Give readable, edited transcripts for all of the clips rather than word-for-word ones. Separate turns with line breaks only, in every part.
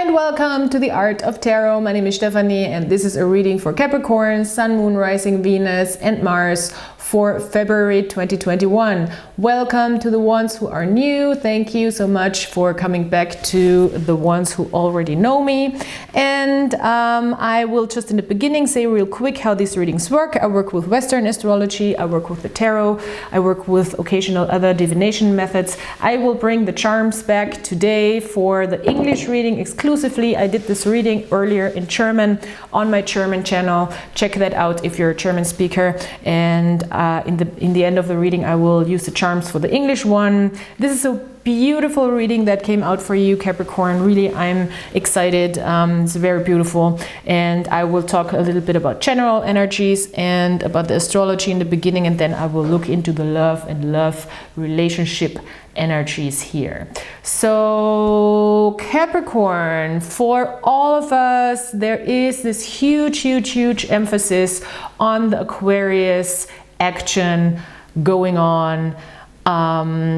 And welcome to the Art of Tarot. My name is Stephanie and this is a reading for Capricorn, Sun, Moon, Rising, Venus and Mars for February 2021. Welcome to the ones who are new. Thank you so much for coming back to the ones who already know me. And I will just in the beginning say real quick how these readings work. I work with Western astrology, I work with the tarot, I work with occasional other divination methods. I will bring the charms back today for the English reading exclusively. I did this reading earlier in German on my German channel. Check that out if you're a German speaker. And in the end of the reading, I will use the charms for the English one. This is a beautiful reading that came out for you, Capricorn. Really, I'm excited. It's very beautiful. And I will talk a little bit about general energies and about the astrology in the beginning, and then I will look into the love and love relationship energies here. So Capricorn, for all of us, there is this huge emphasis on the Aquarius action going on.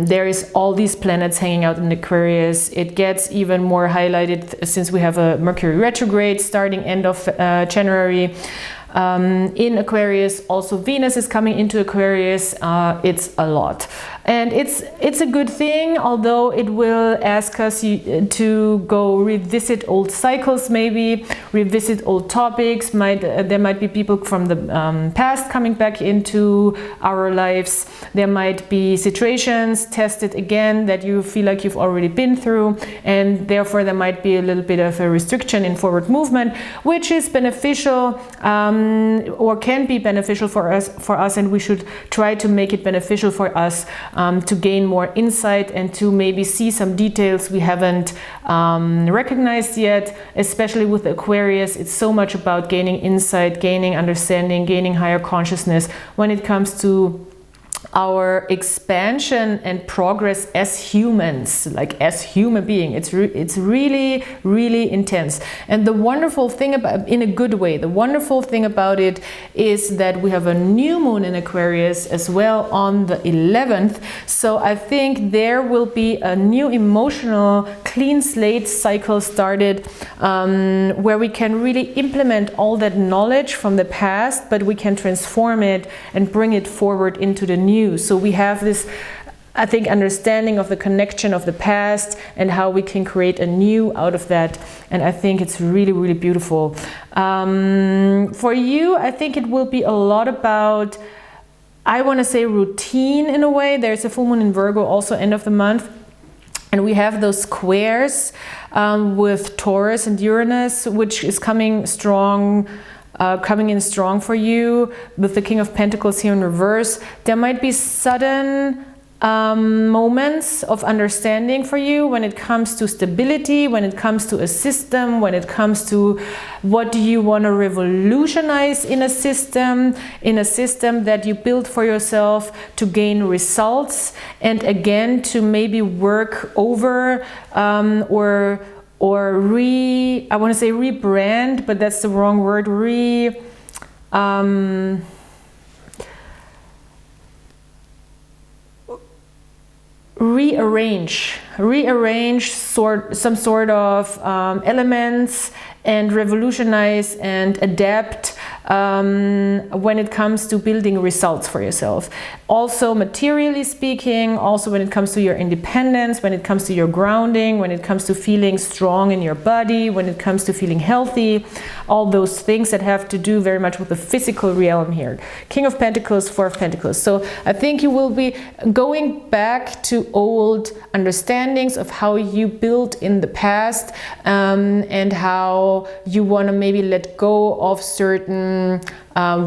There is all these planets hanging out in Aquarius. It gets even more highlighted since we have a Mercury retrograde starting end of January. In Aquarius, also Venus is coming into Aquarius. It's a lot, and it's a good thing, although it will ask us to go revisit old cycles, maybe revisit old topics. There might be people from the past coming back into our lives. There might be situations tested again that you feel like you've already been through, and therefore there might be a little bit of a restriction in forward movement, which is beneficial. Or can be beneficial for us, and we should try to make it beneficial for us to gain more insight and to maybe see some details we haven't recognized yet. Especially with Aquarius, it's so much about gaining insight, gaining understanding, gaining higher consciousness when it comes to our expansion and progress as humans, like as human beings. It's really intense. And the wonderful thing about, in a good way, the wonderful thing about it is that we have a new moon in Aquarius as well on the 11th. So I think there will be a new emotional clean slate cycle started, where we can really implement all that knowledge from the past, but we can transform it and bring it forward into the new. So we have this, I think, understanding of the connection of the past and how we can create a new out of that. And I think it's really beautiful. For you, I think it will be a lot about, I want to say, routine in a way. There's a full moon in Virgo also end of the month. And we have those squares with Taurus and Uranus, which is coming strong. Coming in strong for you with the King of Pentacles here in reverse. There might be sudden moments of understanding for you when it comes to stability, when it comes to a system, when it comes to what do you want to revolutionize in a system that you build for yourself to gain results, and again to maybe work over or I want to say rebrand, but that's the wrong word, rearrange some sort of elements and revolutionize and adapt when it comes to building results for yourself. Also materially speaking, also when it comes to your independence, when it comes to your grounding, when it comes to feeling strong in your body, when it comes to feeling healthy, all those things that have to do very much with the physical realm here. King of Pentacles, Four of Pentacles. So I think you will be going back to old understandings of how you built in the past, and how you want to maybe let go of certain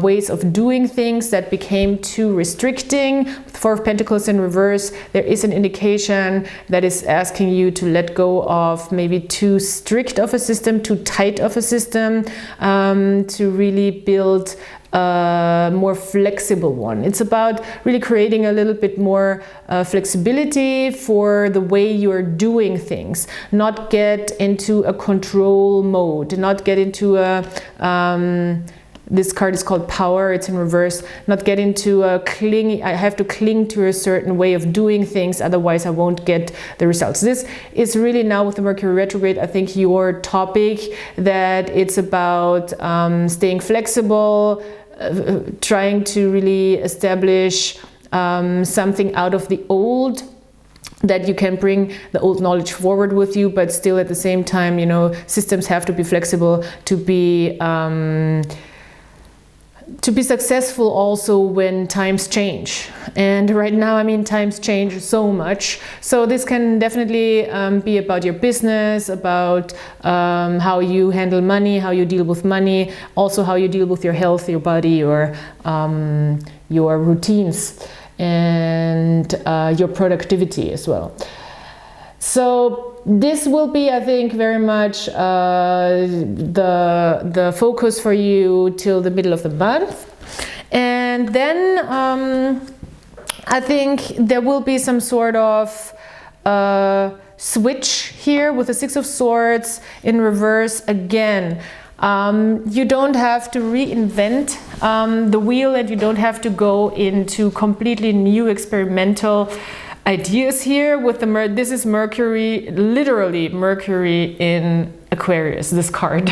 ways of doing things that became too restricting. With Four of Pentacles in reverse, there is an indication that is asking you to let go of maybe too strict of a system, too tight of a system, to really build a more flexible one. It's about really creating a little bit more flexibility for the way you're doing things, not get into a control mode, not get into a this card is called Power. It's in reverse. Not get into a cling. I have to cling to a certain way of doing things, otherwise I won't get the results. This is really now with the Mercury retrograde, I think, your topic, that it's about staying flexible, trying to really establish something out of the old, that you can bring the old knowledge forward with you, but still at the same time, you know, systems have to be flexible to be successful also when times change. And right now, I mean, times change so much. So this can definitely be about your business, about how you handle money, how you deal with money, also how you deal with your health, your body, or your routines, and your productivity as well. So this will be, I think, very much the focus for you till the middle of the month. And then I think there will be some sort of switch here with the Six of Swords in reverse again. You don't have to reinvent the wheel, and you don't have to go into completely new experimental ideas here with the this is Mercury, literally Mercury in Aquarius, this card.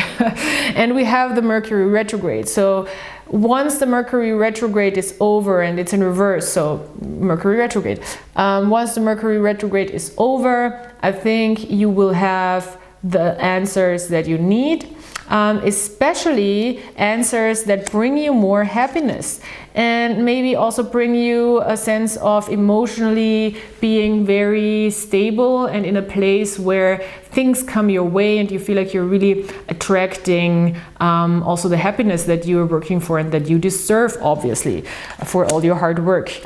And we have the Mercury retrograde. So once the Mercury retrograde is over, and it's in reverse, so Mercury retrograde, once the Mercury retrograde is over, I think you will have the answers that you need. Especially answers that bring you more happiness, and maybe also bring you a sense of emotionally being very stable and in a place where things come your way and you feel like you're really attracting also the happiness that you're working for and that you deserve, obviously, for all your hard work.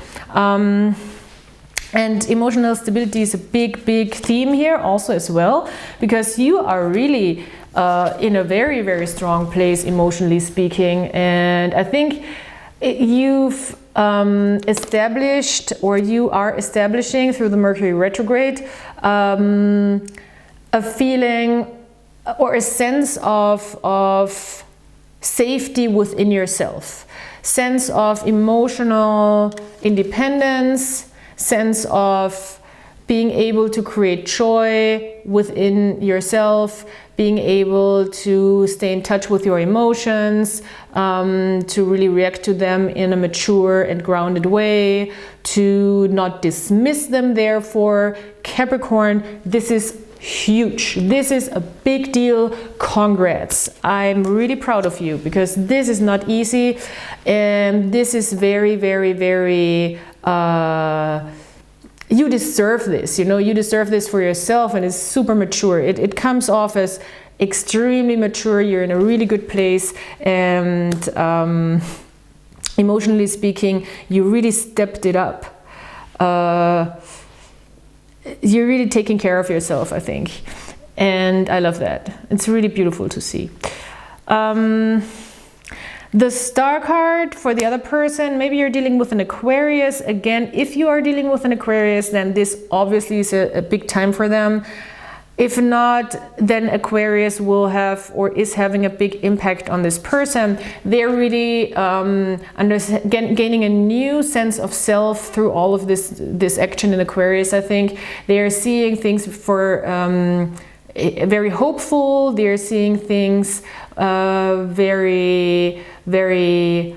And emotional stability is a big, big theme here also as well, because you are really in a very, very strong place emotionally speaking. And I think you've established, or you are establishing through the Mercury retrograde, a feeling or a sense of safety within yourself, sense of emotional independence, sense of being able to create joy within yourself, being able to stay in touch with your emotions, to really react to them in a mature and grounded way, to not dismiss them. Therefore, Capricorn, this is huge. This is a big deal. Congrats. I'm really proud of you, because this is not easy, and this is very, very, very you deserve this, you know, you deserve this for yourself, and it's super mature. It comes off as extremely mature. You're in a really good place, and emotionally speaking, you really stepped it up. You're really taking care of yourself, I think, and I love that. It's really beautiful to see. The Star card for the other person, maybe you're dealing with an Aquarius. Again, if you are dealing with an Aquarius, then this obviously is a big time for them. If not, then Aquarius will have, or is having, a big impact on this person. They're really gaining a new sense of self through all of this action in Aquarius, I think. They are seeing things for very hopeful. They're seeing things very, very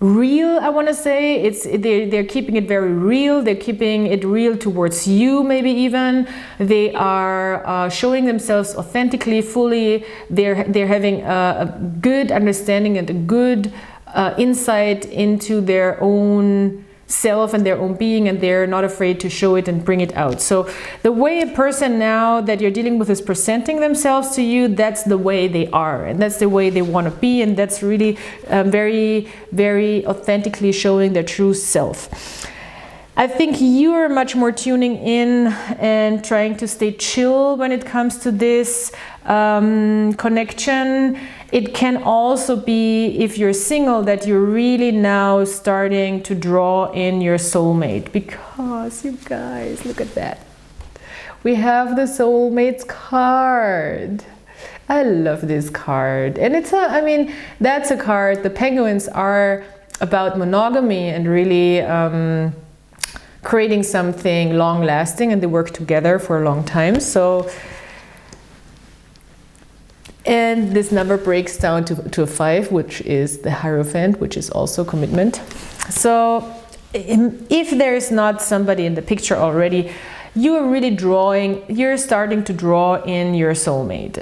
real, I want to say. They're keeping it very real. They're keeping it real towards you, maybe even. They are showing themselves authentically, fully. They're having a good understanding and a good insight into their own self and their own being, and they're not afraid to show it and bring it out. So the way a person now that you're dealing with is presenting themselves to you, that's the way they are, and that's the way they want to be, and that's really very, very authentically showing their true self. I think you are much more tuning in and trying to stay chill when it comes to this connection. It can also be, if you're single, that you're really now starting to draw in your soulmate, because you guys, look at that. We have the soulmates card. I love this card. And it's I mean, that's a card. The penguins are about monogamy and really creating something long lasting, and they work together for a long time. So, and this number breaks down to a 5, which is the Hierophant, which is also commitment. So if there is not somebody in the picture already, you are really you're starting to draw in your soulmate.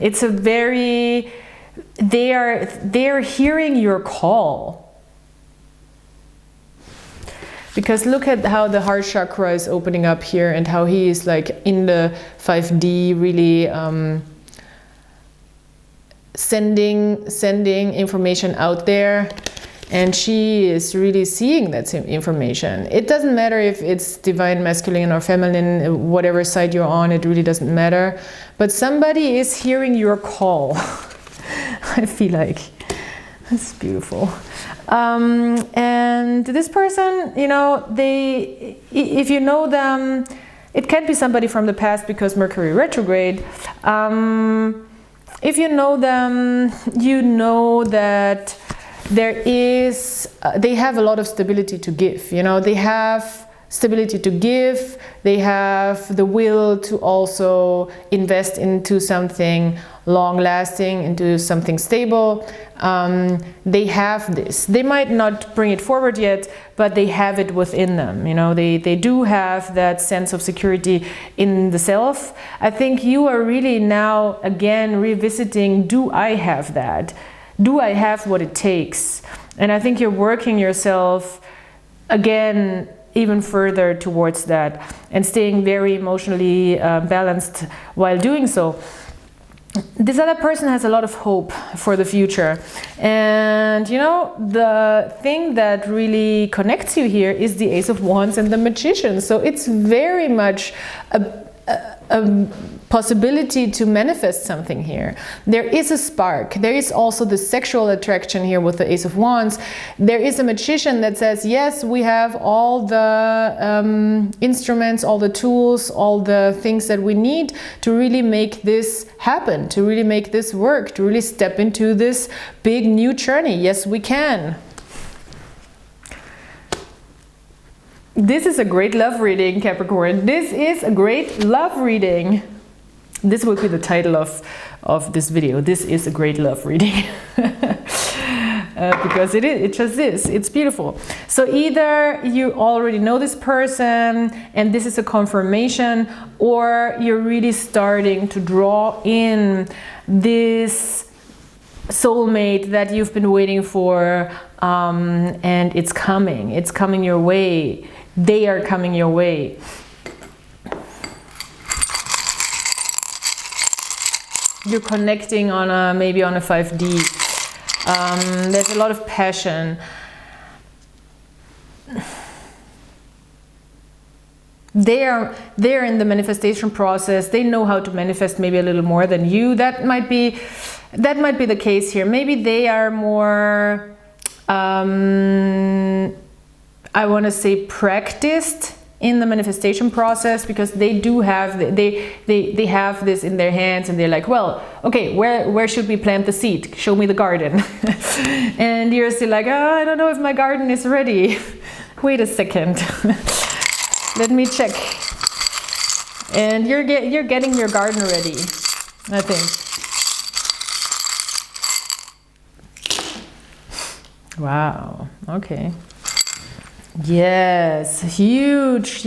It's a very, they are hearing your call. Because look at how the heart chakra is opening up here, and how he is like in the 5D really sending information out there. And she is really seeing that information. It doesn't matter if it's divine masculine or feminine, whatever side you're on, it really doesn't matter. But somebody is hearing your call. I feel like it's beautiful. And this person, you know, if you know them, it can be somebody from the past because Mercury retrograde. If you know them, you know that they have a lot of stability to give. You know, they have stability to give. They have the will to also invest into something long-lasting, into something stable. They have this. They might not bring it forward yet, but they have it within them. You know, they do have that sense of security in the self. I think you are really now again revisiting, do I have that? Do I have what it takes? And I think you're working yourself again even further towards that, and staying very emotionally balanced while doing so. This other person has a lot of hope for the future. And you know, the thing that really connects you here is the Ace of Wands and the Magician. So it's very much a possibility to manifest something here. There is a spark. There is also the sexual attraction here with the Ace of Wands. There is a Magician that says, yes, we have all the instruments, all the tools, all the things that we need to really make this happen, to really make this work, to really step into this big new journey. Yes, we can. This is a great love reading, Capricorn. This is a great love reading. This will be the title of this video. This is a great love reading. Because it just is. It's beautiful. So either you already know this person and this is a confirmation, or you're really starting to draw in this soulmate that you've been waiting for, and it's coming. It's coming your way. They are coming your way. You're connecting on maybe on a 5D. There's a lot of passion. They're in the manifestation process. They know how to manifest maybe a little more than you. That might be the case here. Maybe they are more I want to say practiced in the manifestation process, because they do have they have this in their hands, and they're like, well, okay, where should we plant the seed? Show me the garden. And you're still like, oh, I don't know if my garden is ready. Wait a second. Let me check. And you're getting your garden ready, I think. Wow. Okay. Yes, huge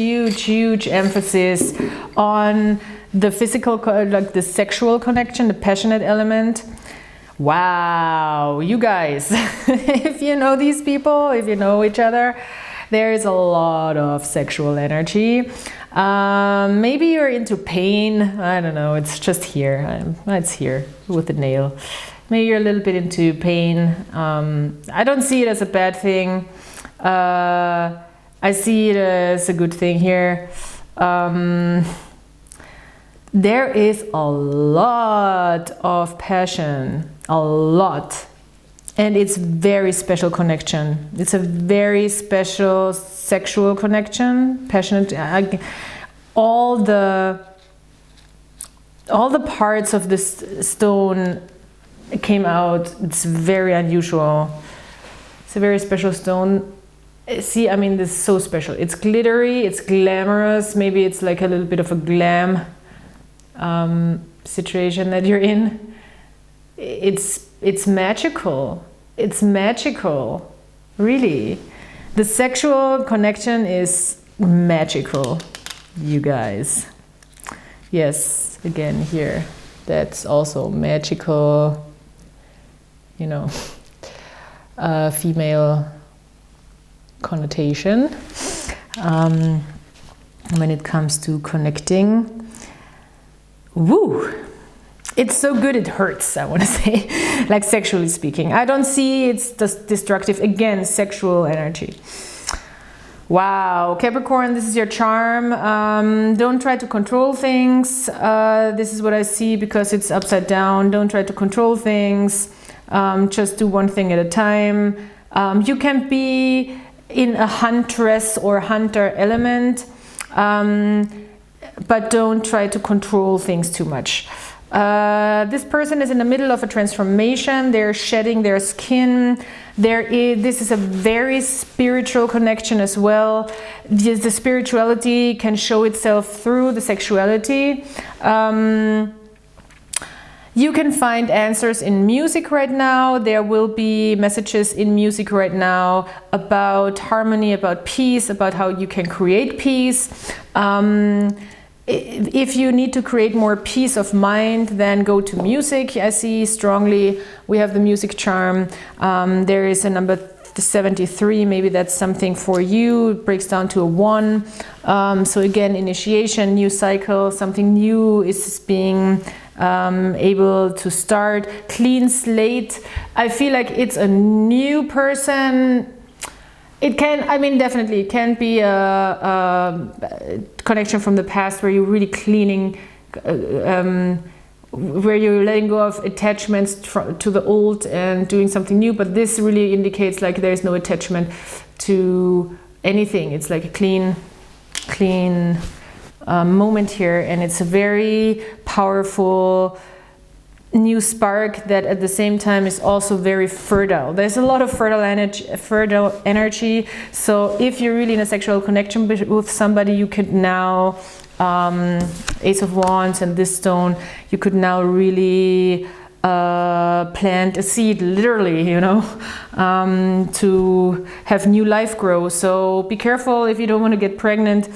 emphasis on the physical, like the sexual connection, the passionate element. Wow, you guys, if you know these people, if you know each other, there is a lot of sexual energy. Maybe you're into pain. I don't know, it's just here. It's here with the nail. Maybe you're a little bit into pain. I don't see it as a bad thing. I see it as a good thing here. There is a lot of passion, a lot. And it's very special connection. It's a very special sexual connection, passionate. All the all the parts of this stone came out. It's very unusual. It's a very special stone. See, I mean, this is so special. It's glittery, it's glamorous. Maybe it's like a little bit of a glam situation that you're in. It's magical. It's magical, really. The sexual connection is magical, you guys. Yes, again here, that's also magical, you know, female connotation when it comes to connecting. Woo! It's so good it hurts, I want to say, like sexually speaking. I don't see it's destructive. Again, sexual energy. Wow, Capricorn, this is your charm. Don't try to control things. This is what I see because it's upside down. Don't try to control things. Just do one thing at a time. You can be in a huntress or hunter element, but don't try to control things too much. This person is in the middle of a transformation. They're shedding their skin. This is a very spiritual connection as well. The spirituality can show itself through the sexuality. You can find answers in music right now. There will be messages in music right now about harmony, about peace, about how you can create peace. If you need to create more peace of mind, then go to music. I see strongly we have the music charm. There is a number 73, maybe that's something for you. It breaks down to a 1. So again, initiation, new cycle, something new is being able to start. Clean slate. I feel like it's a new person. It can, I mean, definitely, it can be a connection from the past where you're really cleaning, where you're letting go of attachments to the old and doing something new. But this really indicates like there's no attachment to anything. It's like a clean moment here, and it's a very powerful new spark that at the same time is also very fertile. There's a lot of fertile energy. So if you're really in a sexual connection with somebody, you could now Ace of Wands and this stone, you could now really plant a seed, literally, you know, to have new life grow. So be careful if you don't want to get pregnant.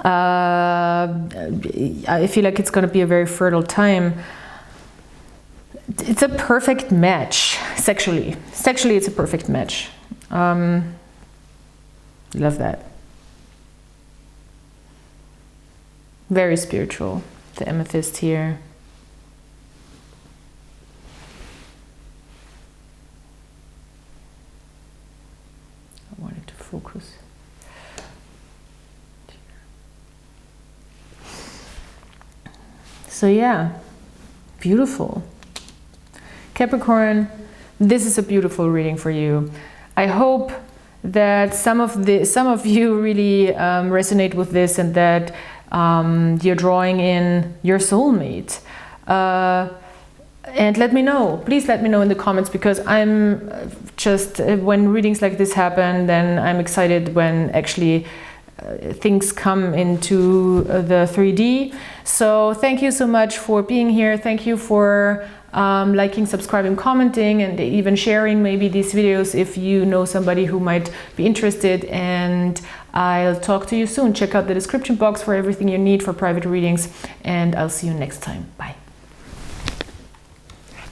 I feel like it's going to be a very fertile time. It's a perfect match sexually. Sexually, it's a perfect match. Love that. Very spiritual. The amethyst here. I wanted to focus. So yeah, beautiful. Capricorn, this is a beautiful reading for you. I hope that some of you really resonate with this, and that you're drawing in your soulmate. And let me know. Please let me know in the comments, because I'm just, when readings like this happen, then I'm excited when actually things come into the 3D. So thank you so much for being here. Thank you for liking, subscribing, commenting, and even sharing maybe these videos if you know somebody who might be interested. And I'll talk to you soon. Check out the description box for everything you need for private readings, and I'll see you next time. Bye.